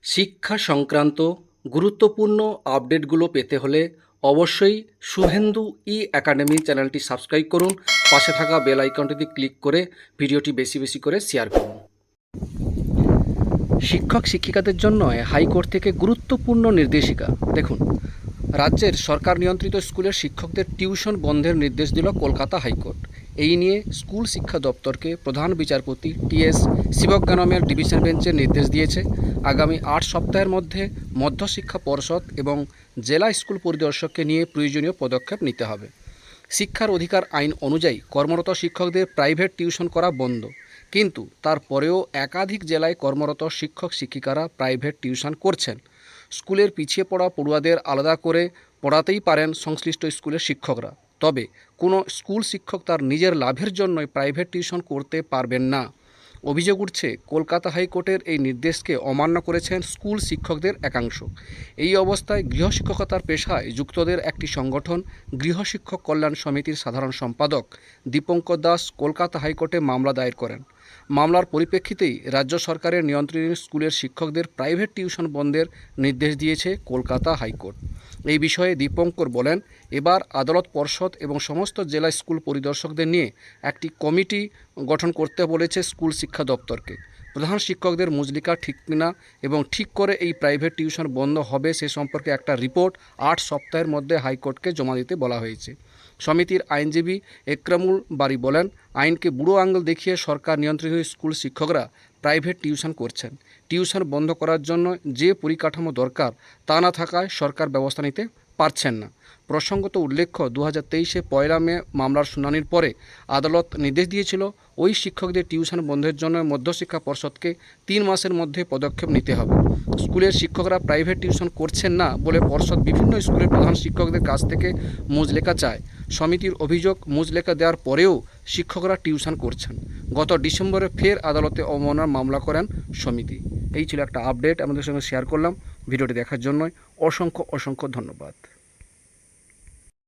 শিক্ষা সংক্রান্ত গুরুত্বপূর্ণ আপডেটগুলো পেতে হলে অবশ্যই শুভেন্দু একাডেমি চ্যানেলটি সাবস্ক্রাইব করুন। পাশে থাকা বেল আইকনটিতে ক্লিক করে ভিডিওটি বেশি বেশি করে শেয়ার করুন। শিক্ষক শিক্ষিকাদের জন্য হাইকোর্ট থেকে গুরুত্বপূর্ণ নির্দেশিকা। দেখুন, রাজ্যের সরকার নিয়ন্ত্রিত স্কুলের শিক্ষকদের টিউশন বন্ধের নির্দেশ দিল কলকাতা হাইকোর্ট। এই নিয়ে স্কুল শিক্ষা দপ্তরকে প্রধান বিচারপতি টিএস শিবজ্ঞানমের ডিভিশন বেঞ্চে নির্দেশ দিয়েছে আগামী 8 সপ্তাহের মধ্যে মধ্যশিক্ষা পর্ষদ এবং জেলা স্কুল পরিদর্শককে নিয়ে প্রয়োজনীয় পদক্ষেপ নিতে হবে। শিক্ষার অধিকার আইন অনুযায়ী কর্মরত শিক্ষকদের প্রাইভেট টিউশন করা বন্ধ, কিন্তু তারপরেও একাধিক জেলায় কর্মরত শিক্ষক শিক্ষিকারা প্রাইভেট টিউশন করছেন। স্কুলের পিছিয়ে পড়া পড়ুয়াদের আলাদা করে পড়াতেই পারেন সংশ্লিষ্ট স্কুলের শিক্ষকরা, তবে কোনো স্কুল শিক্ষক তার নিজের লাভের জন্যই প্রাইভেট টিউশন করতে পারবেন না। অভিযোগ উঠছে, কলকাতা হাইকোর্টের এই নির্দেশকে অমান্য করেছেন স্কুল শিক্ষকদের একাংশ। এই অবস্থায় গৃহশিক্ষকতার পেশায় যুক্তদের একটি সংগঠন গৃহশিক্ষক কল্যাণ সমিতির সাধারণ সম্পাদক দীপঙ্কর দাস কলকাতা হাইকোর্টে মামলা দায়ের করেন। মামলার পরিপ্রেক্ষিতেই রাজ্য সরকারের নিয়ন্ত্রণে স্কুলের শিক্ষকদের প্রাইভেট টিউশন বন্ধের নির্দেশ দিয়েছে কলকাতা হাইকোর্ট। এই বিষয়ে দীপঙ্কর বলেন, এবার আদালত পর্ষদ এবং সমস্ত জেলা স্কুল পরিদর্শকদের নিয়ে একটি কমিটি গঠন করতে বলেছে স্কুল শিক্ষা দপ্তরকে। প্রধান শিক্ষকদের মজুরি ঠিক কিনা এবং ঠিক করে এই প্রাইভেট টিউশন বন্ধ হবে সে সম্পর্কে একটা রিপোর্ট 8 সপ্তাহের মধ্যে হাইকোর্টকে জমা দিতে বলা হয়েছে। সমিতির আইনজীবী একরামুল বারী বলেন, আইনকে বুড়ো আঙুল দেখিয়ে সরকার নিয়ন্ত্রিত স্কুল শিক্ষকরা প্রাইভেট টিউশন করছেন। টিউশন বন্ধ করার জন্য যে পরিকাঠামো দরকার তা না থাকায় সরকার ব্যবস্থা নিতে পারছেন না। প্রসঙ্গত উল্লেখ্য, 2023-এ 1 মে মামলার শুনানির পরে আদালত নির্দেশ দিয়েছিল ওই শিক্ষকদের টিউশন বন্ধের জন্য মধ্যশিক্ষা পর্ষদকে 3 মাসের মধ্যে পদক্ষেপ নিতে হবে। স্কুলের শিক্ষকরা প্রাইভেট টিউশন করছেন না বলে পর্ষদ বিভিন্ন স্কুলের প্রধান শিক্ষকদের কাছ থেকে মুচলেখা চায়। সমিতির অভিযোগ, মুচলেখা দেওয়ার পরেও শিক্ষকরা টিউশন করছেন। গত ডিসেম্বরে ফের আদালতে অবমাননার মামলা করেন সমিতি। এই ছিল একটা আপডেট আমাদের সঙ্গে শেয়ার করলাম। ভিডিওটি দেখার জন্য অসংখ্য ধন্যবাদ।